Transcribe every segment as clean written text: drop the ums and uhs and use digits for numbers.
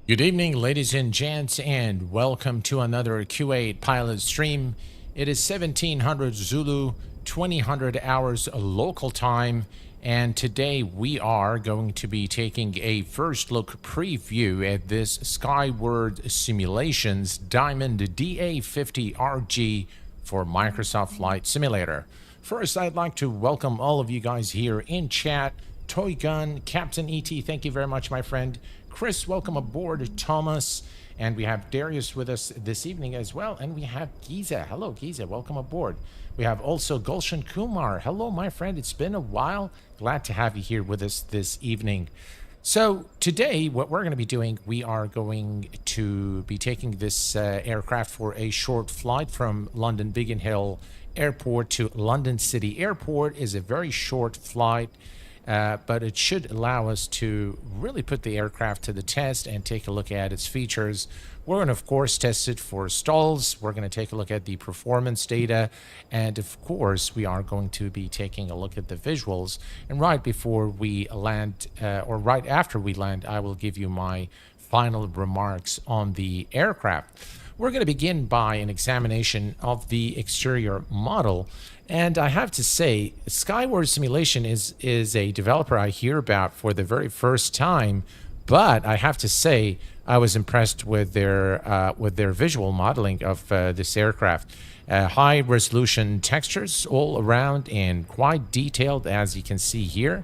Good evening, ladies and gents, and welcome to another Q8 pilot stream. It is 1700 Zulu, 2000 hours local time, and today we are going to be taking a first look preview at this Skyward Simulations Diamond DA-50RG for Microsoft Flight Simulator. First, I'd like to welcome all of you guys here in chat. Toy Gun, Captain ET, thank you very much, my friend. Chris, welcome aboard. Thomas, and we have Darius with us this evening as well, and we have Giza. Hello, Giza, welcome aboard. We have also Gulshan Kumar. Hello, my friend, it's been a while. Glad to have you here with us this evening. So today, what we're going to be doing, we are going to be taking this aircraft for a short flight from London Biggin Hill Airport to London City Airport. Is a very short flight. But it should allow us to really put the aircraft to the test and take a look at its features. We're going to, of course, test it for stalls. We're going to take a look at the performance data. And, of course, we are going to be taking a look at the visuals. And right before we land, or right after we land, I will give you my final remarks on the aircraft. We're going to begin by an examination of the exterior model. And I have to say, Skyward Simulation is a developer I hear about for the very first time, but I have to say I was impressed with their visual modeling of this aircraft. High resolution textures all around and quite detailed, as you can see here.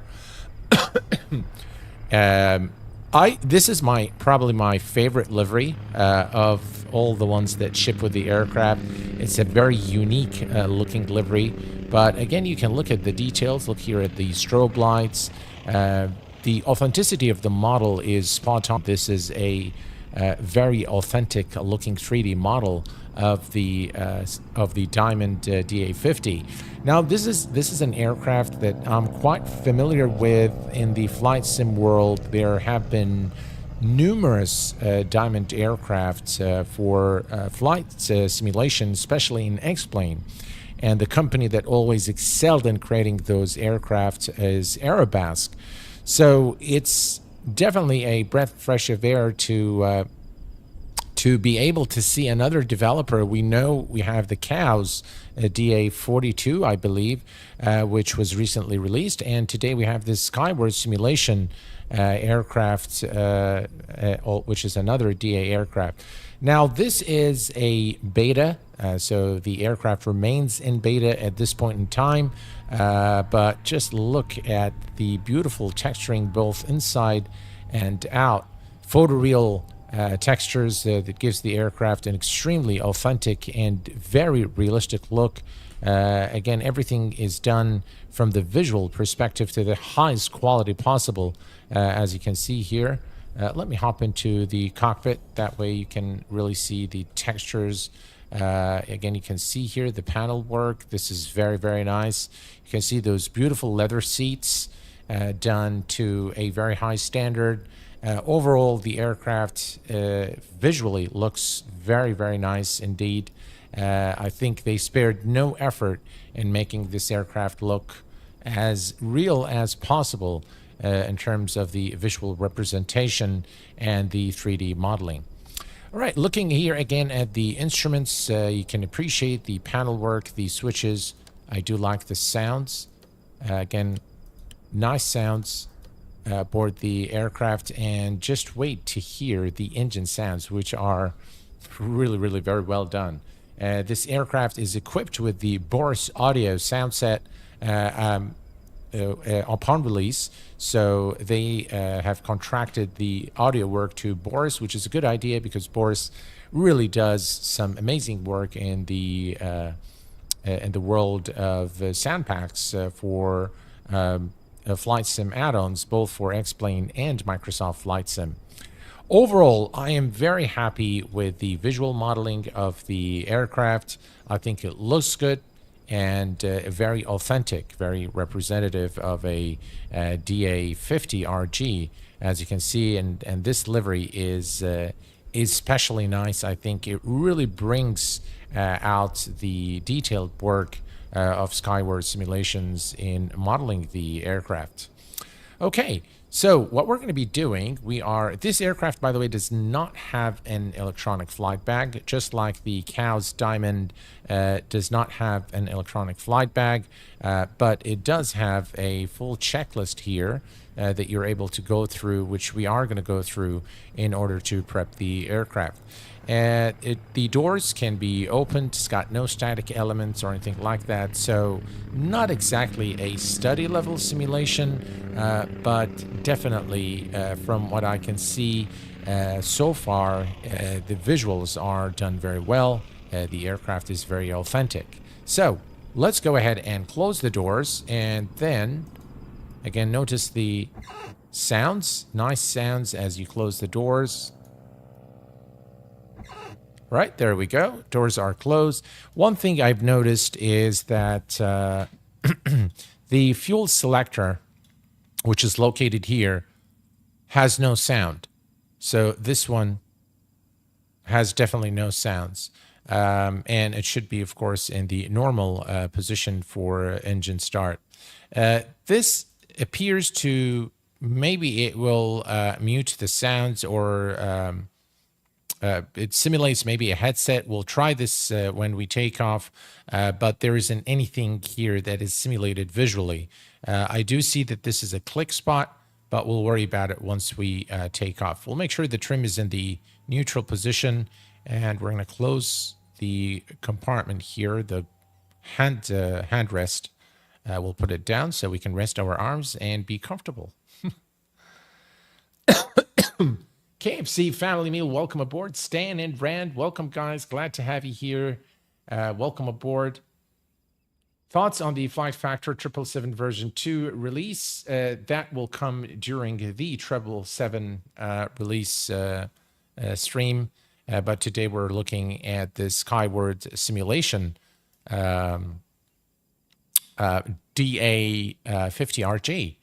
This is probably my favorite livery of all the ones that ship with the aircraft. It's a very unique looking livery, but again, you can look at the details. Look here at the strobe lights. The authenticity of the model is spot on. This is a very authentic looking 3D model of the Diamond DA-50. Now, this is an aircraft that I'm quite familiar with in the flight sim world. There have been numerous Diamond aircraft for flight simulation, especially in X-Plane. And the company that always excelled in creating those aircraft is ADDONS. So it's definitely a breath of fresh air to be able to see another developer. We know we have the cows DA-42, I believe, which was recently released, and today we have this Skyward Simulation aircraft, which is another DA aircraft. Now, this is a beta, so the aircraft remains in beta at this point in time, but just look at the beautiful texturing both inside and out. Photoreal textures that gives the aircraft an extremely authentic and very realistic look. Again, everything is done from the visual perspective to the highest quality possible, as you can see here. Let me hop into the cockpit. That way you can really see the textures. Again, you can see here the panel work. This is very, very nice. You can see those beautiful leather seats done to a very high standard. Overall, the aircraft visually looks very, very nice indeed. I think they spared no effort in making this aircraft look as real as possible in terms of the visual representation and the 3D modeling. All right, looking here again at the instruments, you can appreciate the panel work, the switches. I do like the sounds. Again, nice sounds aboard the aircraft, and just wait to hear the engine sounds, which are really, really very well done. This aircraft is equipped with the Boris audio sound set upon release, so they have contracted the audio work to Boris, which is a good idea because Boris really does some amazing work in the world of sound packs for Flight Sim add-ons, both for X-Plane and Microsoft Flight Sim. Overall, I am very happy with the visual modeling of the aircraft. I think it looks good and very authentic, very representative of a DA-50RG, as you can see. And this livery is especially nice. I think it really brings out the detailed work of Skyward Simulations in modeling the aircraft. Okay, So what we're going to be doing, this aircraft, by the way, does not have an electronic flight bag, just like the Cow's Diamond does not have an electronic flight bag, but it does have a full checklist here that you're able to go through, which we are going to go through in order to prep the aircraft. The doors can be opened. It's got no static elements or anything like that, so not exactly a study level simulation, but definitely from what I can see so far, the visuals are done very well. The aircraft is very authentic. So let's go ahead and close the doors, and then again, notice the sounds, nice sounds as you close the doors. Right, there we go. Doors are closed. One thing I've noticed is that the fuel selector, which is located here, has no sound. So this one has definitely no sounds. And it should be, of course, in the normal position for engine start. This appears to, maybe it will mute the sounds, or it simulates maybe a headset. We'll try this when we take off, but there isn't anything here that is simulated visually. I do see that this is a click spot, but we'll worry about it once we take off. We'll make sure the trim is in the neutral position, and we're going to close the compartment here, the handrest. We'll put it down so we can rest our arms and be comfortable. KFC Family Meal, welcome aboard. Stan and Rand, welcome, guys. Glad to have you here. Welcome aboard. Thoughts on the Flight Factor 777 version 2 release? That will come during the 777 release stream. But today we're looking at the Skyward Simulation DA-50RG.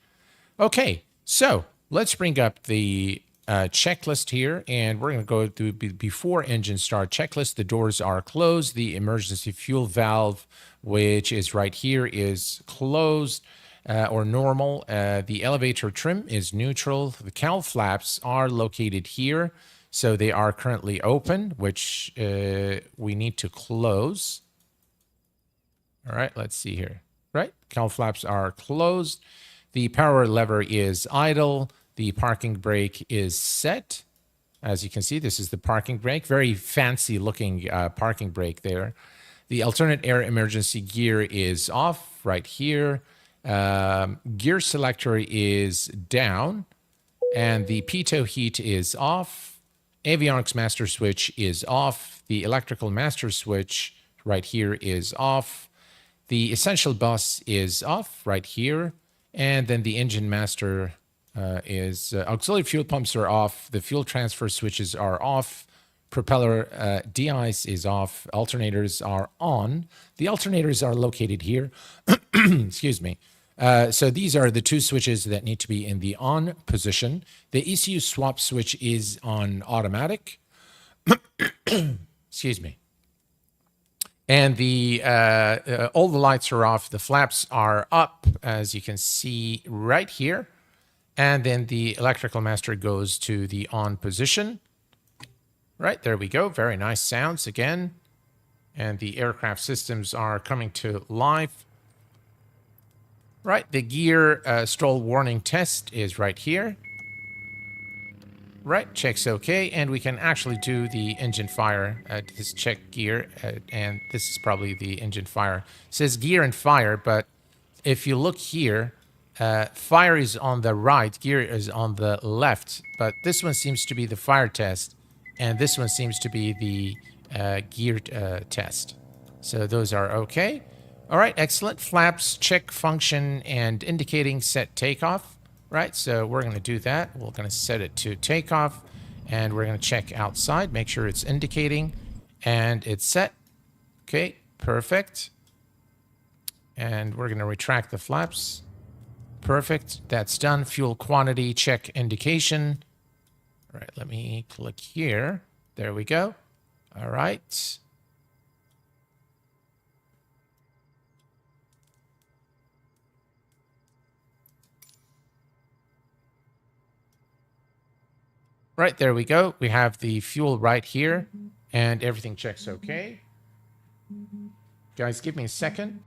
Okay, so let's bring up the checklist here, and we're going to go through before engine start checklist. The doors are closed. The emergency fuel valve, which is right here, is closed or normal. The elevator trim is neutral. The cowl flaps are located here, so they are currently open, which we need to close. All right, let's see here. Right, cowl flaps are closed. The power lever is idle. The parking brake is set. As you can see, this is the parking brake. Very fancy looking parking brake there. The alternate air emergency gear is off right here. Gear selector is down. And the pitot heat is off. Avionics master switch is off. The electrical master switch right here is off. The essential bus is off right here. And then the engine master is auxiliary fuel pumps are off. The fuel transfer switches are off. Propeller de-ice is off. Alternators are on. The alternators are located here. Excuse me. So these are the two switches that need to be in the on position. The ECU swap switch is on automatic. Excuse me. And the all the lights are off. The flaps are up, as you can see right here. And then the electrical master goes to the on position. Right, there we go. Very nice sounds again. And the aircraft systems are coming to life. Right, the gear stall warning test is right here. Right, checks okay. And we can actually do the engine fire. This check gear, and this is probably the engine fire. It says gear and fire, but if you look here, fire is on the right, gear is on the left, but this one seems to be the fire test, and this one seems to be the gear test. So those are okay. All right, excellent. Flaps, check function, and indicating set takeoff. Right, so we're going to do that. We're going to set it to takeoff, and we're going to check outside, make sure it's indicating, and it's set. Okay, perfect. And we're going to retract the flaps. Perfect. That's done. Fuel quantity, check indication. All right, let me click here. There we go. All right. Right, there we go. We have the fuel right here, and everything checks okay. Guys, give me a second.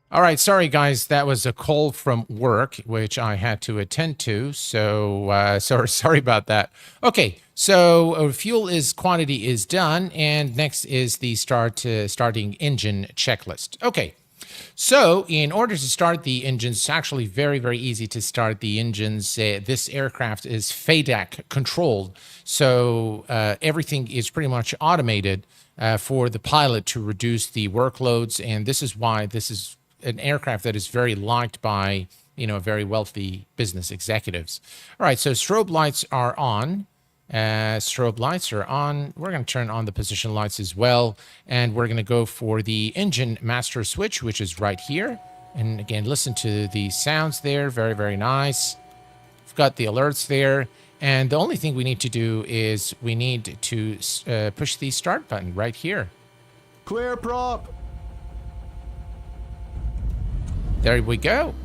All right, sorry guys, that was a call from work which I had to attend to. So sorry about that. Okay, so fuel is quantity is done, and next is the starting engine checklist. Okay. So in order to start the engines, it's actually very, very easy to start the engines. This aircraft is FADEC controlled, so everything is pretty much automated for the pilot to reduce the workloads, and this is why this is an aircraft that is very liked by, very wealthy business executives. All right, so strobe lights are on. Strobe lights are on. We're going to turn on the position lights as well, and we're going to go for the engine master switch, which is right here. And again, listen to the sounds there. Very, very nice. We've got the alerts there, and the only thing we need to do is we need to push the start button right here. Clear prop. There we go.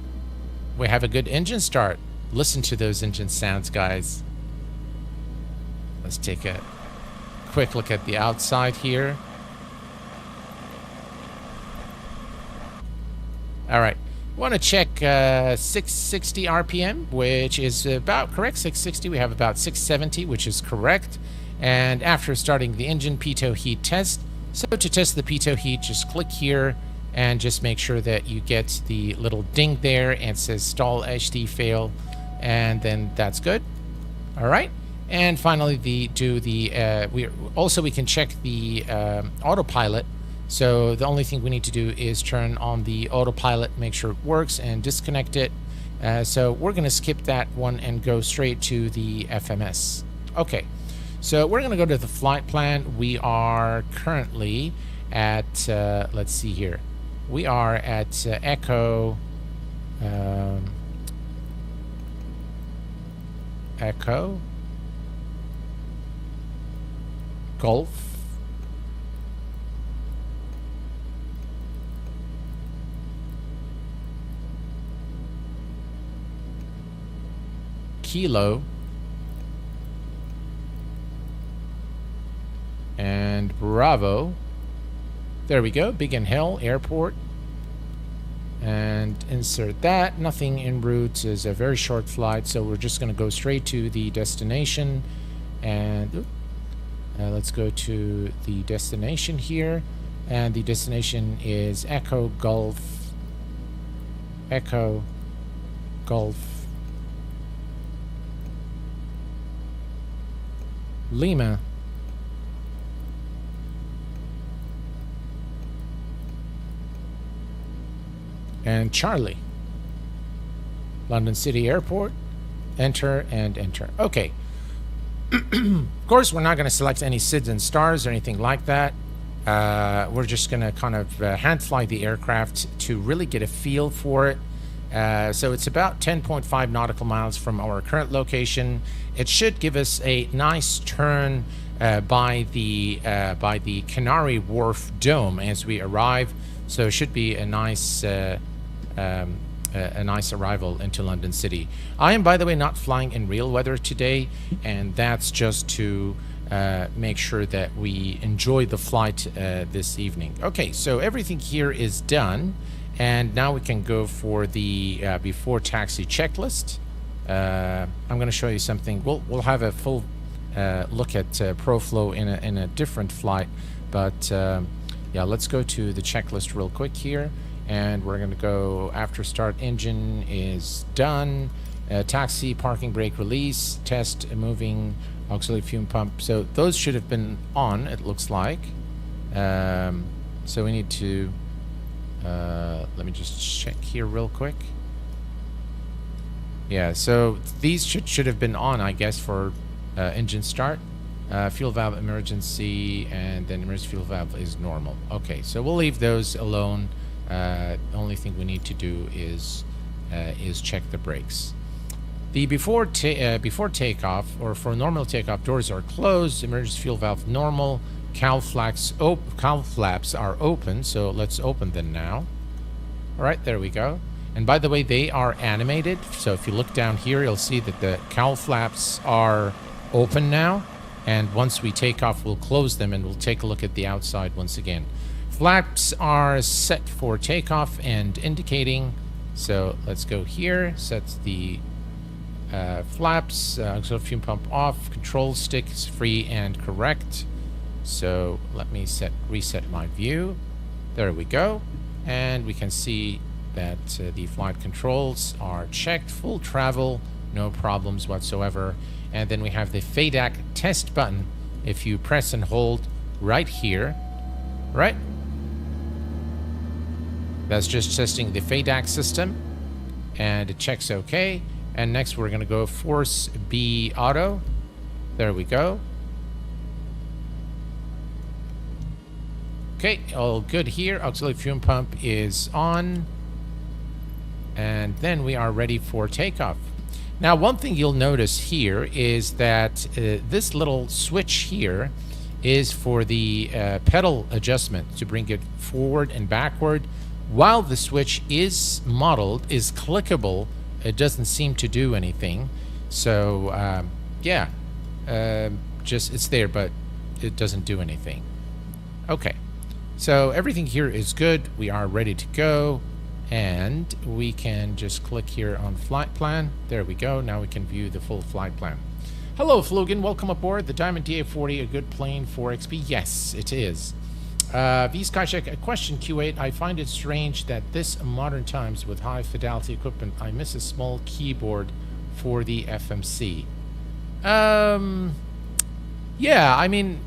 We have a good engine start. Listen to those engine sounds, guys. Let's take a quick look at the outside here. All right. Want to check 660 RPM, which is about correct. 660. We have about 670, which is correct. And after starting the engine, pitot heat test. So to test the pitot heat, just click here and just make sure that you get the little ding there and it says stall HD fail, and then that's good. All right. And finally, we can check the autopilot. So the only thing we need to do is turn on the autopilot, make sure it works, and disconnect it. So we're going to skip that one and go straight to the FMS. Okay, so we're going to go to the flight plan. We are currently at, let's see here. We are at Echo Golf Kilo and Bravo. There we go. Biggin Hill Airport. And insert that. Nothing en route. Is a very short flight, so we're just going to go straight to the destination. And let's go to the destination here. And the destination is Echo Golf Lima and Charlie. London City Airport. Enter and enter. Okay. Of course, we're not going to select any SIDS and stars or anything like that. We're just going to kind of hand fly the aircraft to really get a feel for it. So it's about 10.5 nautical miles from our current location. It should give us a nice turn by the Canary Wharf Dome as we arrive. So it should be a nice a nice arrival into London City. I am, by the way, not flying in real weather today, and that's just to make sure that we enjoy the flight this evening. Okay, so everything here is done, and now we can go for the before taxi checklist. I'm going to show you something. We'll have a full look at ProFlow in a different flight, but yeah, let's go to the checklist real quick here, and we're going to go after start. Engine is done. Taxi, parking brake release, test moving auxiliary fume pump. So those should have been on, it looks like. So we need to let me just check here real quick. Yeah, so these should have been on, I guess, for engine start. Fuel valve emergency, and then emergency fuel valve is normal. Okay, so we'll leave those alone. Only thing we need to do is check the brakes. The before takeoff, or for normal takeoff, doors are closed. Emergency fuel valve normal. Cowl flaps are open, so let's open them now. All right, there we go. And by the way, they are animated. So if you look down here, you'll see that the cowl flaps are open now. And once we take off, we'll close them, and we'll take a look at the outside once again. Flaps are set for takeoff and indicating. So let's go here. Set the flaps. Auxiliary fume pump off. Control stick is free and correct. So let me reset my view. There we go. And we can see that the flight controls are checked. Full travel, no problems whatsoever. And then we have the FADAC test button. If you press and hold right here, right? That's just testing the FADAC system, and it checks OK. And next we're going to go Force B Auto. There we go. Okay, all good here. Auxiliary fume pump is on. And then we are ready for takeoff. Now, one thing you'll notice here is that this little switch here is for the pedal adjustment to bring it forward and backward. While the switch is clickable, it doesn't seem to do anything. So, yeah, just it's there, but it doesn't do anything. Okay, so everything here is good. We are ready to go. And we can just click here on flight plan. There we go. Now we can view the full flight plan. Hello, Flogan. Welcome aboard the Diamond DA-40, a good plane for XP. Yes, it is. V Skycheck, a question Q8. I find it strange that this modern times with high fidelity equipment, I miss a small keyboard for the FMC. Yeah, I mean,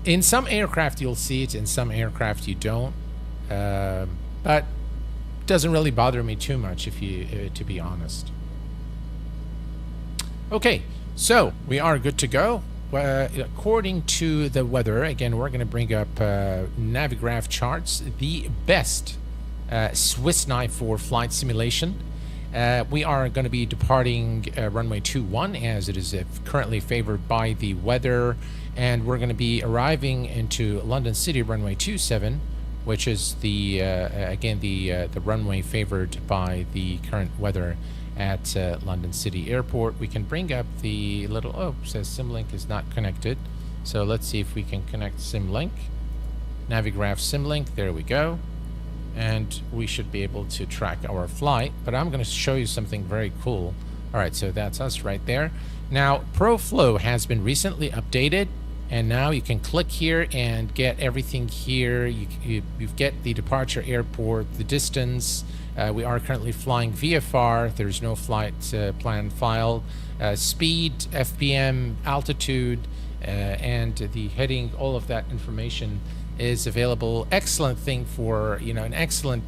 in some aircraft you'll see it, in some aircraft you don't. But doesn't really bother me too much, if you to be honest. Okay, so we are good to go. According to the weather, again, we're going to bring up Navigraph charts, the best Swiss knife for flight simulation. We are going to be departing runway 21, as it is currently favored by the weather, and we're going to be arriving into London City runway 27, which is the again the runway favored by the current weather at London City Airport. We can bring up the little, oh, it says Simlink is not connected. So let's see if we can connect Simlink. Navigraph Simlink, there we go. And we should be able to track our flight, but I'm going to show you something very cool. All right, so that's us right there. Now, ProFlow has been recently updated, and now you can click here and get everything here. You get the departure airport, the distance. We are currently flying VFR. There's no flight plan filed. Speed, FPM, altitude, and the heading. All of that information is available. Excellent thing for, you know, an excellent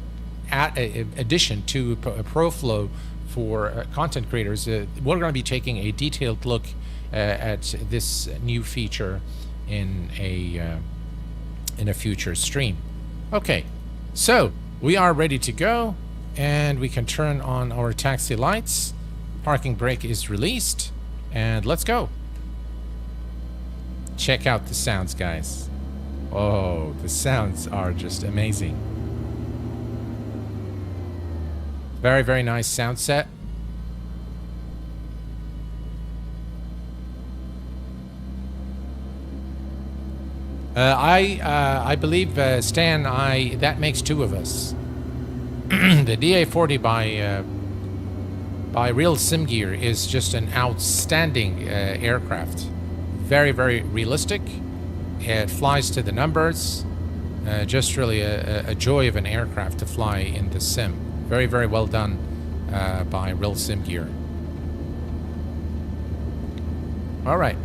addition to ProFlow for content creators. We're going to be taking a detailed look at this new feature in a future stream. Okay, so we are ready to go, and we can turn on our taxi lights. Parking brake is released, and let's go. Check out the sounds, guys. Oh, the sounds are just amazing. Very, very nice sound set. I believe, Stan, that makes two of us. The DA-40 by Real SimGear is just an outstanding aircraft. Very, very realistic. It flies to the numbers. Just really a joy of an aircraft to fly in the sim. Very, very well done by Real SimGear. All right.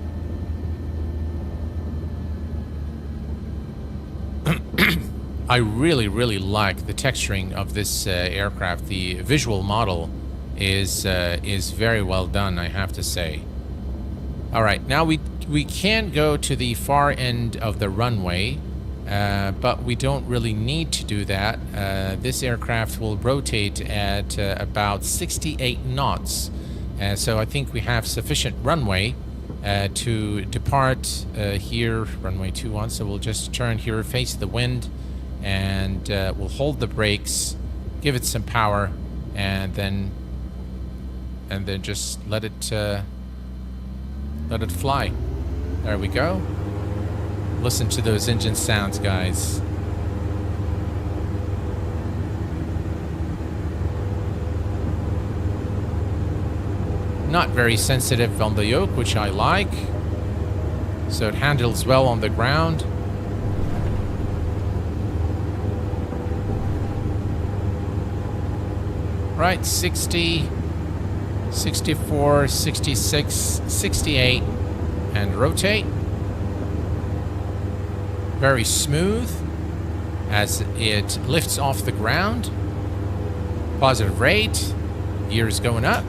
I really, really like the texturing of this aircraft. The visual model is very well done, I have to say. All right, now we can go to the far end of the runway, but we don't really need to do that. This aircraft will rotate at about 68 knots, so I think we have sufficient runway to depart here, runway 21. So we'll just turn here, face the wind, and we'll hold the brakes, give it some power, and then just let it fly. There we go. Listen to those engine sounds, guys. Not very sensitive on the yoke, which I like. So it handles well on the ground. Right, 60, 64, 66, 68, and rotate. Very smooth as it lifts off the ground. Positive rate, gears going up.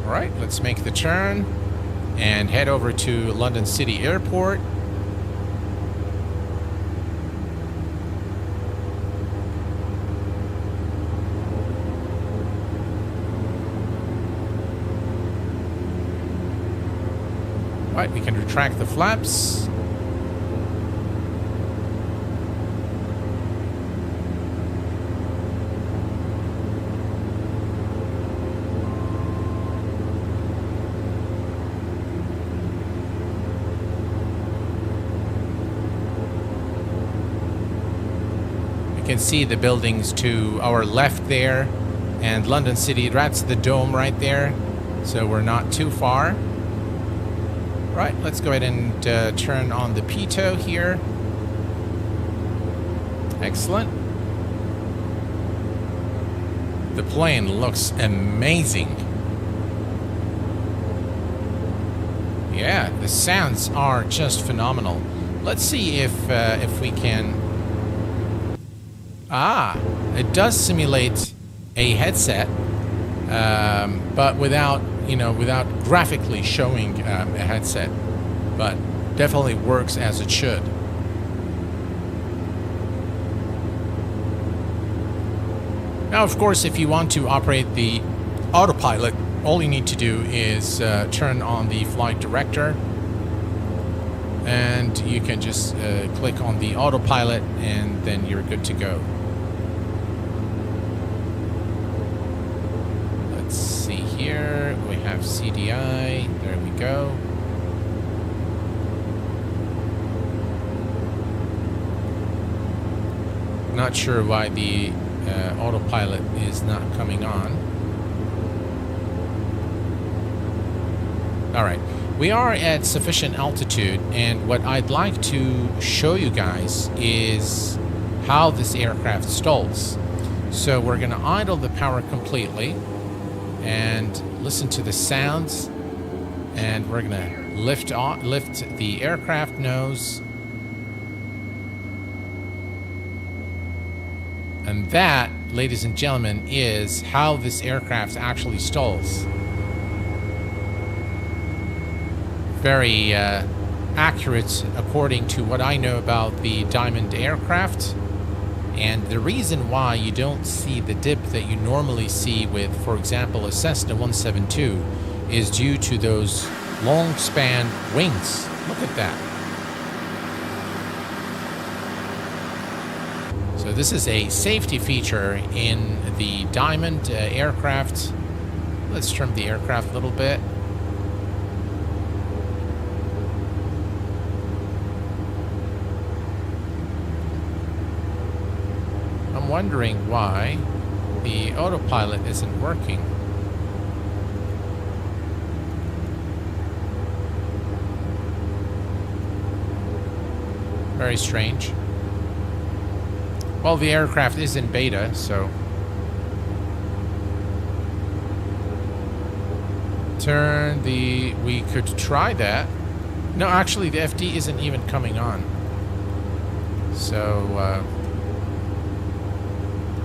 Alright, let's make the turn and head over to London City Airport. Right, we can retract the flaps. You can see the buildings to our left there, and London City, that's the dome right there, so we're not too far. Right, let's go ahead and turn on the pitot here. Excellent. The plane looks amazing. Yeah, the sounds are just phenomenal. Let's see if we can... Ah, it does simulate a headset, but without graphically showing a headset, but definitely works as it should. Now, of course, if you want to operate the autopilot, all you need to do is turn on the flight director, and you can just click on the autopilot, and then you're good to go. Let's see here. We have CDI. There we go. Not sure why the autopilot is not coming on. All right, we are at sufficient altitude, and what I'd like to show you guys is how this aircraft stalls. So we're going to idle the power completely and listen to the sounds, and we're going to lift the aircraft nose. And that, ladies and gentlemen, is how this aircraft actually stalls. Very, accurate according to what I know about the Diamond aircraft. And the reason why you don't see the dip that you normally see with, for example, a Cessna 172 is due to those long span wings. Look at that. So this is a safety feature in the Diamond aircraft. Let's trim the aircraft a little bit. I'm wondering why the autopilot isn't working. Very strange. Well, the aircraft is in beta, so... Turn the... We could try that. No, actually, the FD isn't even coming on. So,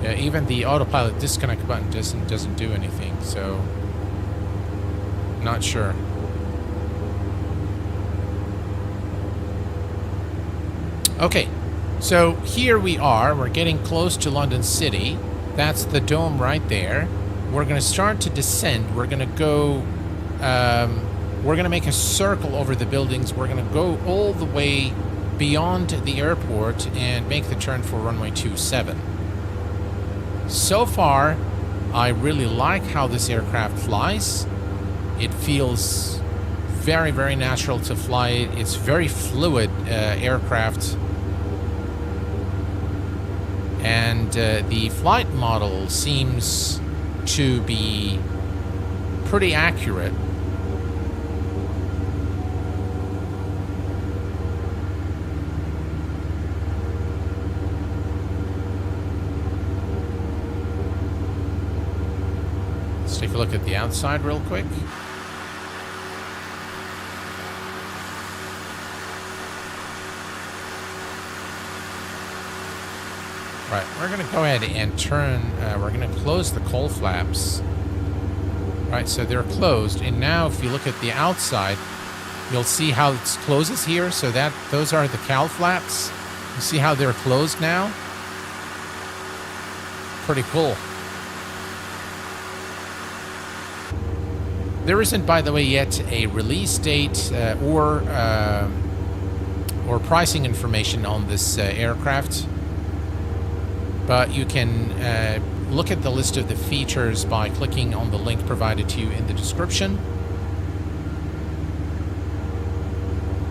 yeah, even the autopilot disconnect button doesn't do anything, so... Not sure. Okay. So here we are, we're getting close to London City. That's the dome right there. We're going to start to descend. We're going to go, we're going to make a circle over the buildings. We're going to go all the way beyond the airport and make the turn for runway 27. So far, I really like how this aircraft flies. It feels very, very natural to fly. It's very fluid aircraft. And the flight model seems to be pretty accurate. Let's take a look at the outside real quick. Right, we're going to go ahead and turn, we're going to close the cowl flaps. Right, so they're closed. And now if you look at the outside, you'll see how it closes here. So that those are the cowl flaps. You see how they're closed now? Pretty cool. There isn't, by the way, yet a release date or pricing information on this aircraft. But you can look at the list of the features by clicking on the link provided to you in the description.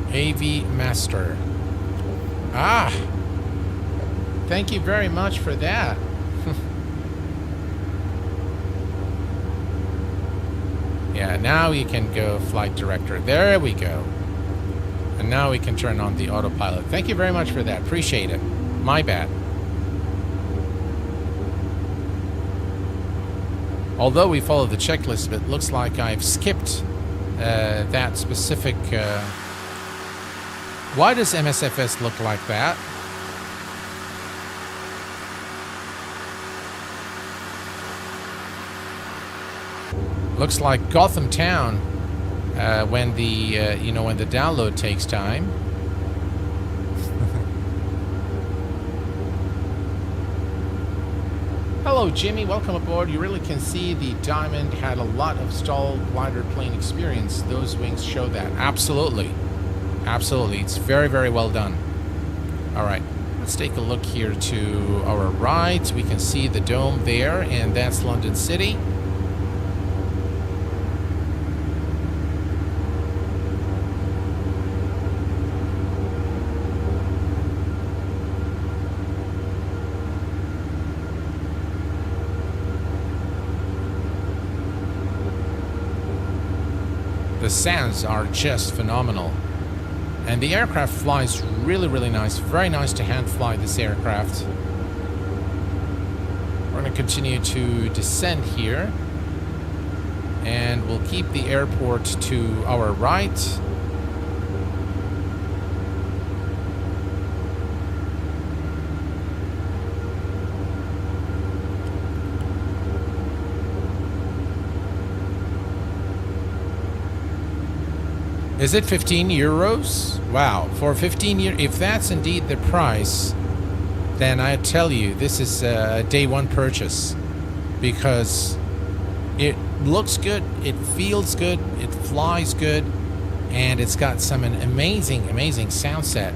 AV Master. Ah! Thank you very much for that. Yeah, now you can go Flight Director. There we go. And now we can turn on the autopilot. Thank you very much for that. Appreciate it. My bad. Although we follow the checklist, it looks like I've skipped that specific... Why does MSFS look like that? Looks like Gotham Town when the when the download takes time. Hello, Jimmy. Welcome aboard. You really can see the Diamond had a lot of stalled glider plane experience. Those wings show that. Absolutely. Absolutely. It's very, very well done. All right. Let's take a look here to our right. We can see the dome there, and that's London City. The sounds are just phenomenal. And the aircraft flies really, really nice. Very nice to hand fly this aircraft. We're going to continue to descend here. And we'll keep the airport to our right. Is it 15 euros? Wow, for 15 euros, if that's indeed the price, then I tell you, this is a day one purchase, because it looks good, it feels good, it flies good, and it's got some amazing sound set.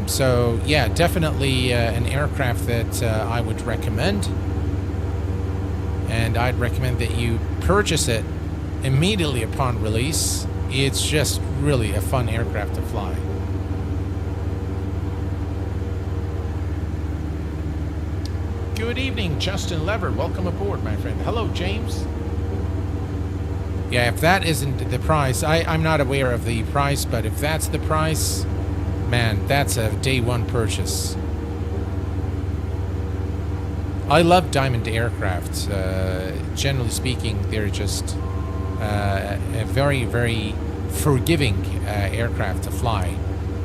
So yeah, definitely an aircraft that I would recommend, and I'd recommend that you purchase it immediately upon release. It's just really a fun aircraft to fly. Good evening, Justin Lever. Welcome aboard, my friend. Hello, James. Yeah, if that isn't the price, I'm not aware of the price, but if that's the price, man, that's a day one purchase. I love Diamond aircraft. Generally speaking, they're just a very forgiving aircraft to fly.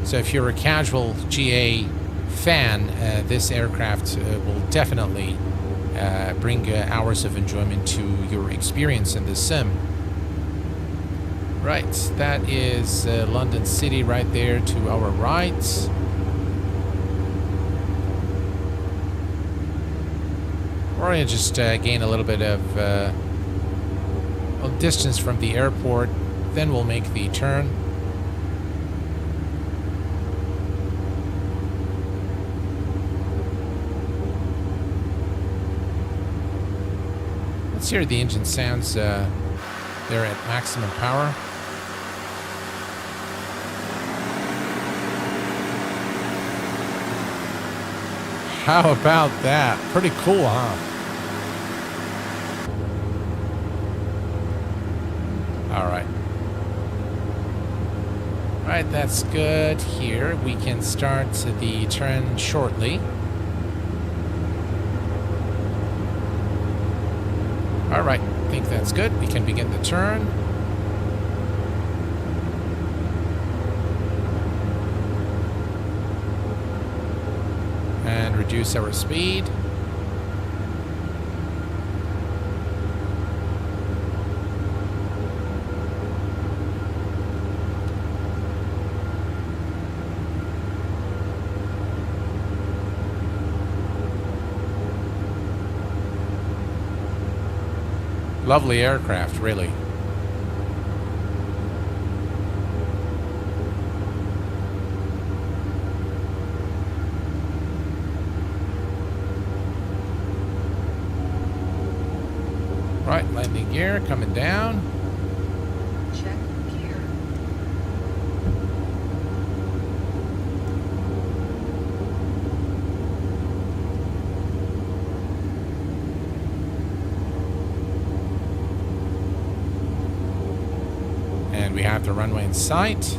So if you're a casual GA fan, this aircraft will definitely bring hours of enjoyment to your experience in the sim. Right, that is London City right there to our right. We're going to just gain a little bit of distance from the airport, then we'll make the turn. Let's hear the engine sounds. They're at maximum power. How about that? Pretty cool, huh? All right. All right, that's good here. We can start the turn shortly. All right, I think that's good. We can begin the turn. And reduce our speed. Lovely aircraft, really. Right, landing gear coming down. Check gear. And we have the runway in sight.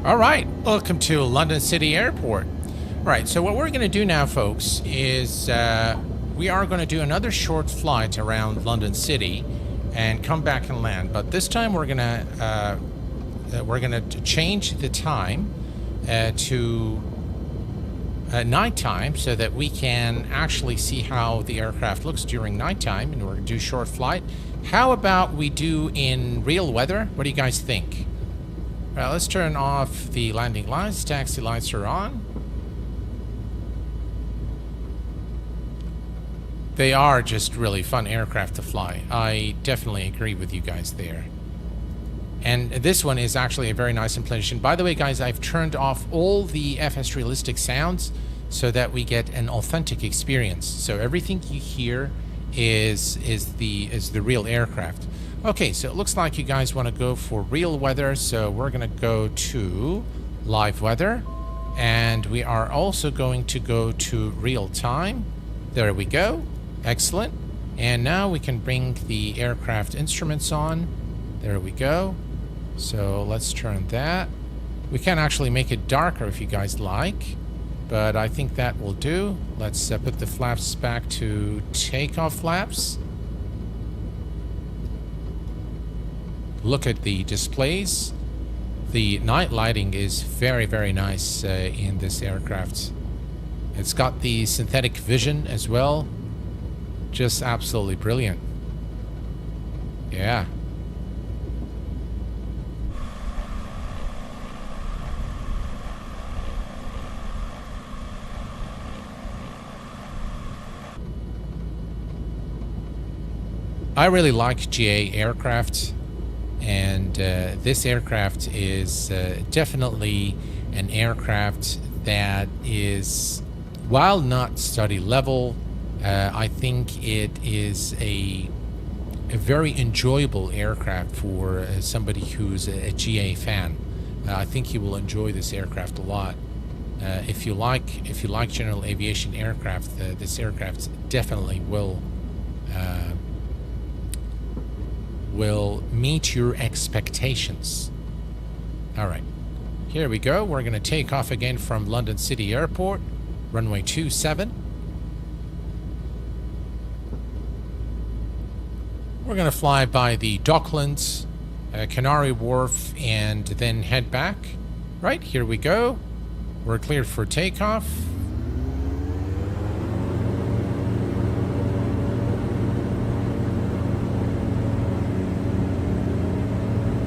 All right, welcome to London City Airport. All right, so what we're going to do now, folks, is we are going to do another short flight around London City and come back and land. But this time we're going to change the time to nighttime so that we can actually see how the aircraft looks during nighttime, and we're going to do short flight. How about we do in real weather? What do you guys think? Well, let's turn off the landing lights. Taxi lights are on. They are just really fun aircraft to fly. I definitely agree with you guys there. And this one is actually a very nice implementation. By the way, guys, I've turned off all the FS realistic sounds so that we get an authentic experience. So everything you hear is the real aircraft. Okay, so it looks like you guys want to go for real weather. So we're going to go to live weather. And we are also going to go to real time. There we go. Excellent. And now we can bring the aircraft instruments on. There we go. So let's turn that. We can actually make it darker if you guys like, but I think that will do. Let's put the flaps back to takeoff flaps. Look at the displays. The night lighting is very, very nice in this aircraft. It's got the synthetic vision as well. Just absolutely brilliant. Yeah. I really like GA aircraft, and this aircraft is definitely an aircraft that is, while not study level, I think it is a very enjoyable aircraft for somebody who's a GA fan. I think you will enjoy this aircraft a lot. If you like general aviation aircraft, this aircraft definitely will meet your expectations. All right, here we go. We're going to take off again from London City Airport, runway 27. We're going to fly by the Docklands, Canary Wharf, and then head back. Right, here we go. We're cleared for takeoff.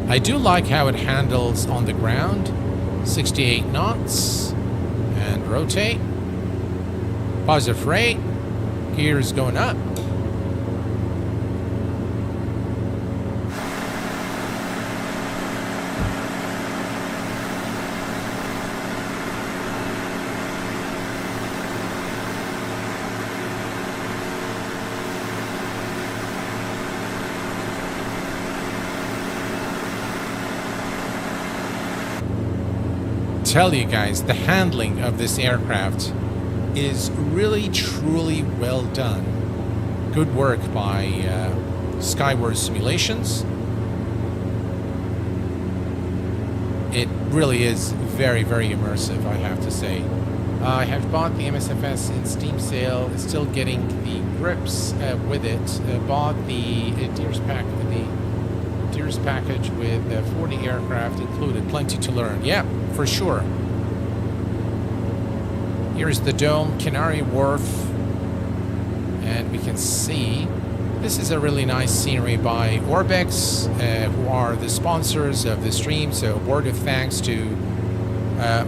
I do like how it handles on the ground. 68 knots. And rotate. Positive rate. Gears going up. Tell you guys, the handling of this aircraft is really truly well done. Good work by Skyward Simulations. It really is very, very immersive, I have to say. I have bought the MSFS in Steam sale. It's still getting the grips with it. Bought the Deers package with 40 aircraft included. Plenty to learn. Yeah, for sure. Here's the dome, Canary Wharf, and we can see this is a really nice scenery by ORBX, who are the sponsors of the stream. So a word of thanks to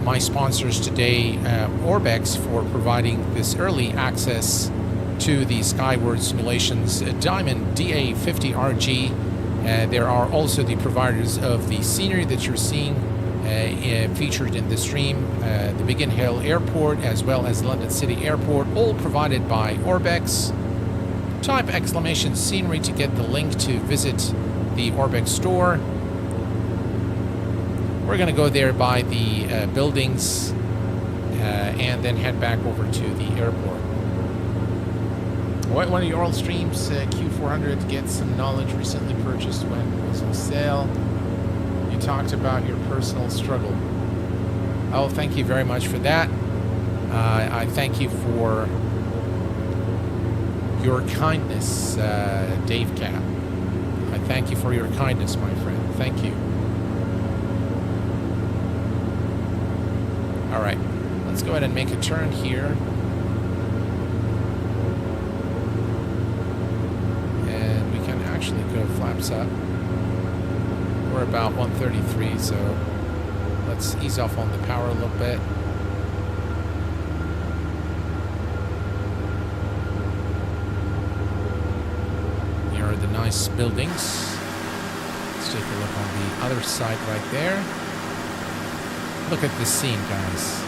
my sponsors today, ORBX, for providing this early access to the Skyward Simulations Diamond DA-50RG. There are also the providers of the scenery that you're seeing featured in the stream, the Biggin Hill Airport as well as London City Airport, all provided by ORBX. Type exclamation scenery to get the link to visit the ORBX store. We're going to go there by the buildings and then head back over to the airport. One of your old streams, Q400, gets some knowledge recently purchased when it was on sale. You talked about your personal struggle. Oh, thank you very much for that. I thank you for your kindness, Dave Cap. I thank you for your kindness, my friend. Thank you. All right, let's go ahead and make a turn here. Actually go flaps up. We're about 133, so let's ease off on the power a little bit. the nice buildings. Let's take a look on the other side right there. Look at this scene, guys.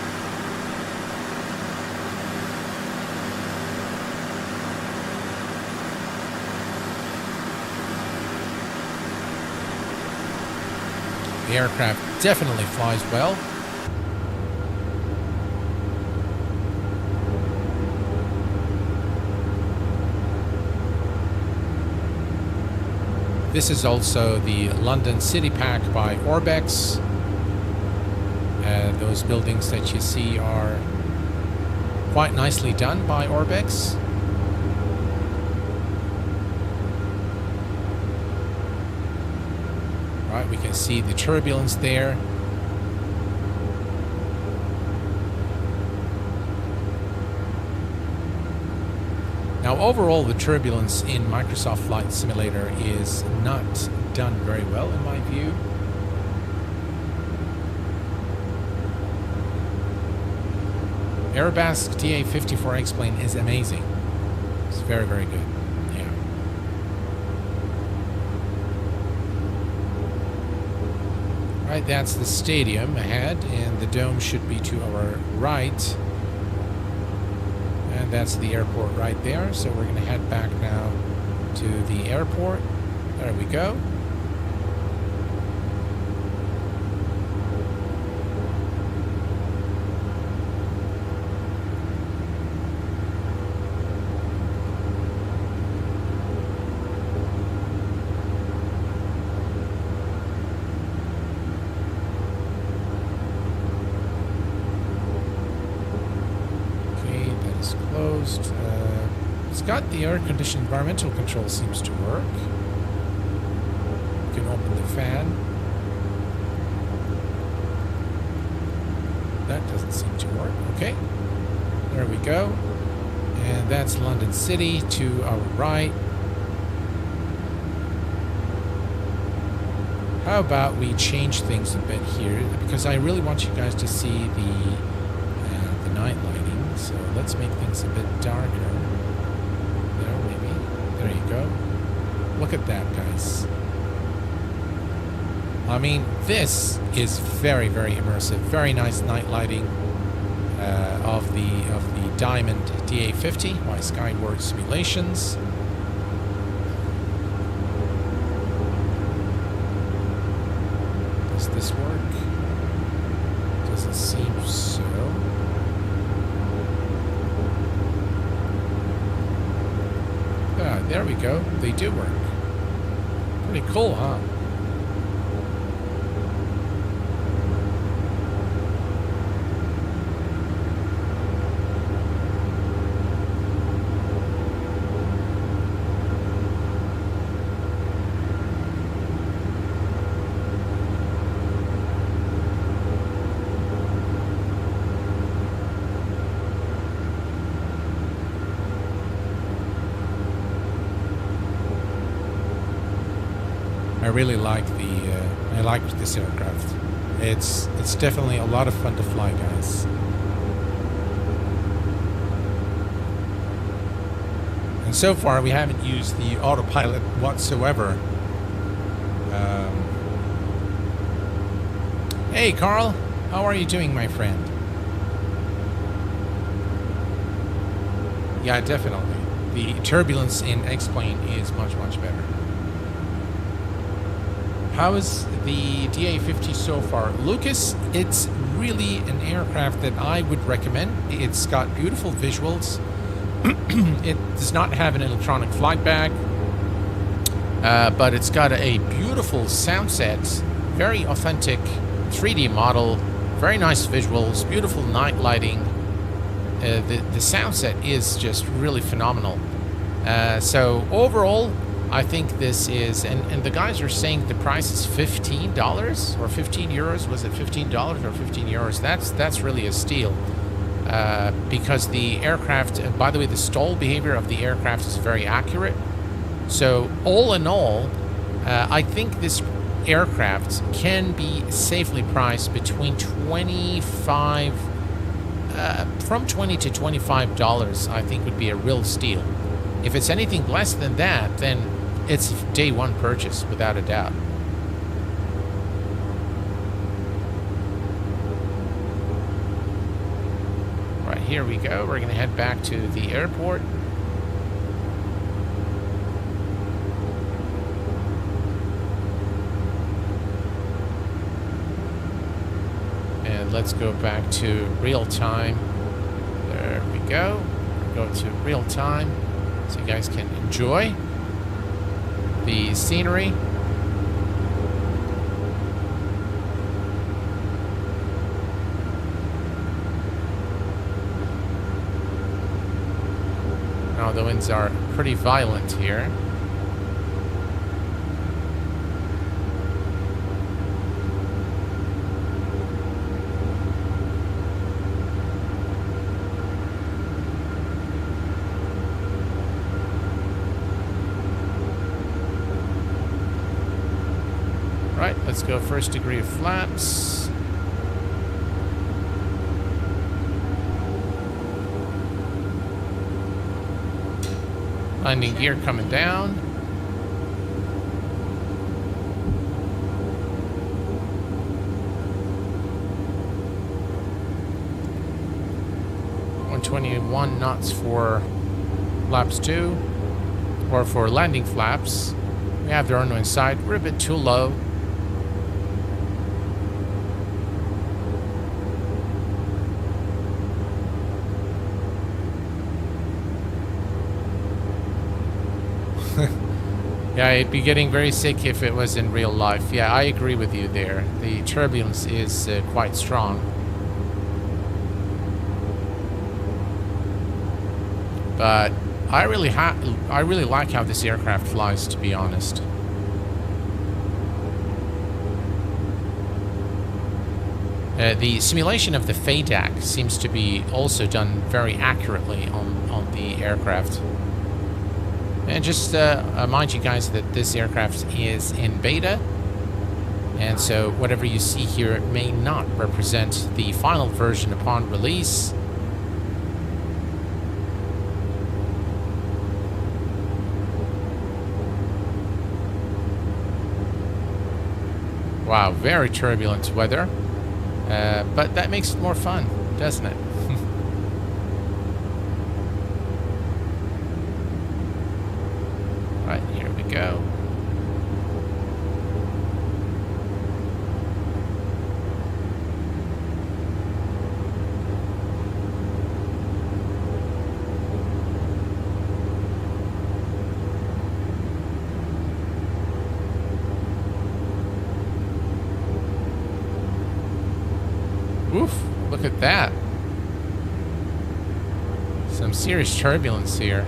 The aircraft definitely flies well. This is also the London City Pack by ORBX. Those buildings that you see are quite nicely done by ORBX. Right, we can see the turbulence there. Now, overall, the turbulence in Microsoft Flight Simulator is not done very well, in my view. Airbus DA-50RG plane is amazing. It's very, very good. Yeah. Right, that's the stadium ahead, and the dome should be to our right. And that's the airport right there. So we're going to head back now to the airport. There we go. Closed. It's got the air-conditioned environmental control seems to work. You can open the fan. That doesn't seem to work. Okay. There we go. And that's London City to our right. How about we change things a bit here? Because I really want you guys to see the night lighting. So let's make things a bit darker. There, maybe. There you go. Look at that, guys. I mean, this is very, very immersive. Very nice night lighting of the Diamond DA-50 by Skyward Simulations. Does this work? Doesn't seem so. There we go. They do work. Pretty cool, huh? I really like I like this aircraft. It's definitely a lot of fun to fly, guys. And so far, we haven't used the autopilot whatsoever. Hey, Carl, how are you doing, my friend? Yeah, definitely. The turbulence in X-Plane is much, much better. How is the DA-50 so far? Lucas, it's really an aircraft that I would recommend. It's got beautiful visuals. It does not have an electronic flight bag, but it's got a beautiful sound set, very authentic 3D model, very nice visuals, beautiful night lighting. The sound set is just really phenomenal. So overall, I think this is, and the guys are saying the price is $15 or 15 euros. Was it $15 or 15 euros? That's really a steal. Because the aircraft, and by the way, the stall behavior of the aircraft is very accurate. So all in all, I think this aircraft can be safely priced between from $20 to $25, I think would be a real steal. If it's anything less than that, then it's day one purchase, without a doubt. Right, here we go. We're going to head back to the airport. And let's go back to real time. There we go. Go to real time so you guys can enjoy the scenery. Now the winds are pretty violent here. Right, let's go first degree of flaps. Landing gear coming down. .121 knots for flaps 2, or for landing flaps. We have the runway inside. We're a bit too low. Yeah, I'd be getting very sick if it was in real life. Yeah, I agree with you there. The turbulence is quite strong. But I really like how this aircraft flies, to be honest. The simulation of the FADAC seems to be also done very accurately on the aircraft. And just mind you guys that this aircraft is in beta, and so whatever you see here may not represent the final version upon release. Wow, very turbulent weather, but that makes it more fun, doesn't it? Right, here we go. Oof, look at that. Some serious turbulence here.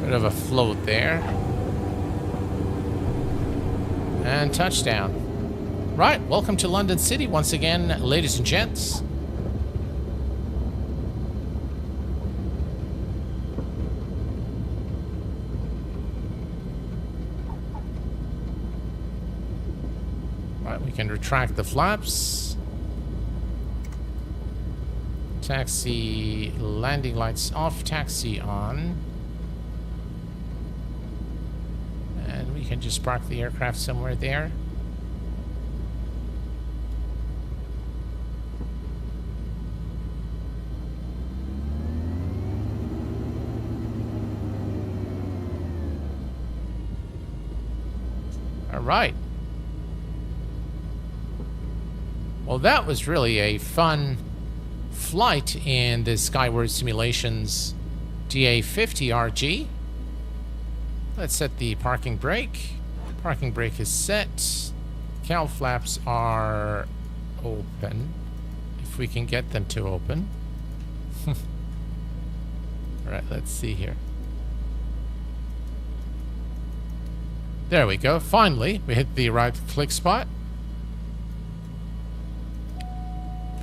Bit of a float there. And touchdown. Right, welcome to London City once again, ladies and gents. Right, we can retract the flaps. Taxi, landing lights off, taxi on. And we can just park the aircraft somewhere there. All right. Well, that was really a fun flight in the Skyward Simulations DA-50RG. Let's set the parking brake. Parking brake is set. Cowl flaps are open. If we can get them to open. Alright, let's see here. There we go. Finally, we hit the right click spot.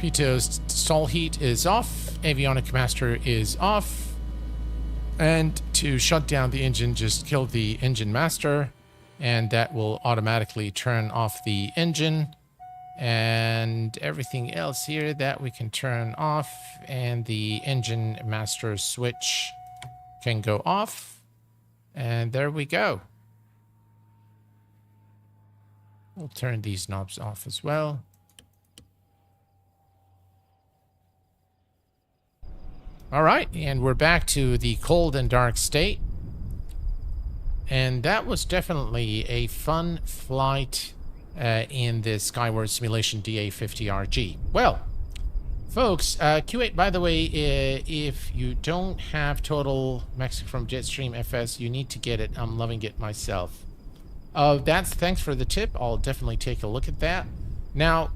Pitot stall heat is off. Avionic master is off. And to shut down the engine, just kill the engine master. and that will automatically turn off the engine, and everything else here that we can turn off, and the engine master switch can go off, and there we go. We'll turn these knobs off as well. All right, and we're back to the cold and dark state. And that was definitely a fun flight in the Skyward Simulation DA-50RG. Well, folks, Q8, by the way, if you don't have total Mexico from Jetstream FS, you need to get it. I'm loving it myself. Thanks for the tip. I'll definitely take a look at that. Now,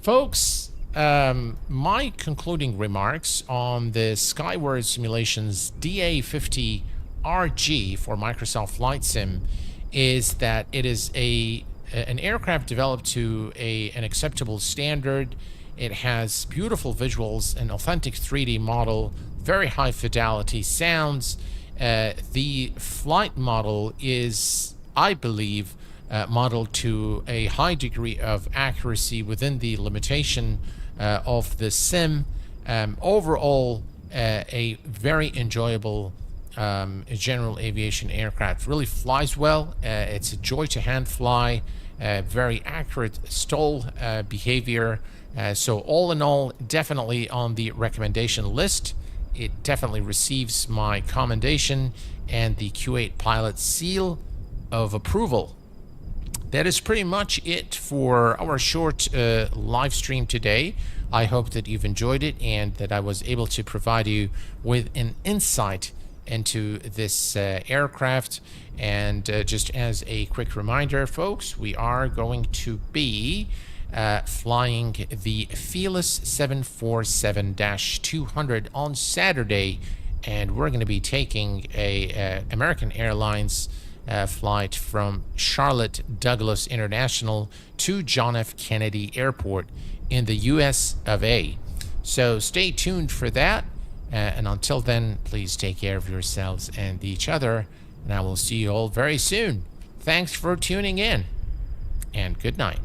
folks, my concluding remarks on the Skyward Simulations DA-50RG for Microsoft Flight Sim is that it is an aircraft developed to an acceptable standard. It has beautiful visuals, an authentic 3D model, very high fidelity sounds. The flight model is, I believe, modeled to a high degree of accuracy within the limitation of the sim. Overall, a very enjoyable general aviation aircraft. Really flies well. It's a joy to hand fly. Very accurate stall behavior. So all in all, definitely on the recommendation list. It definitely receives my commendation and the Q8 pilot seal of approval. That is pretty much it for our short live stream today. I hope that you've enjoyed it and that I was able to provide you with an insight into this aircraft. And just as a quick reminder, folks, we are going to be flying the Fearless 747-200 on Saturday, and we're going to be taking a American Airlines flight from Charlotte Douglas International to John F. Kennedy Airport in the US of A. So stay tuned for that, and until then, please take care of yourselves and each other, and I will see you all very soon. Thanks for tuning in, and good night.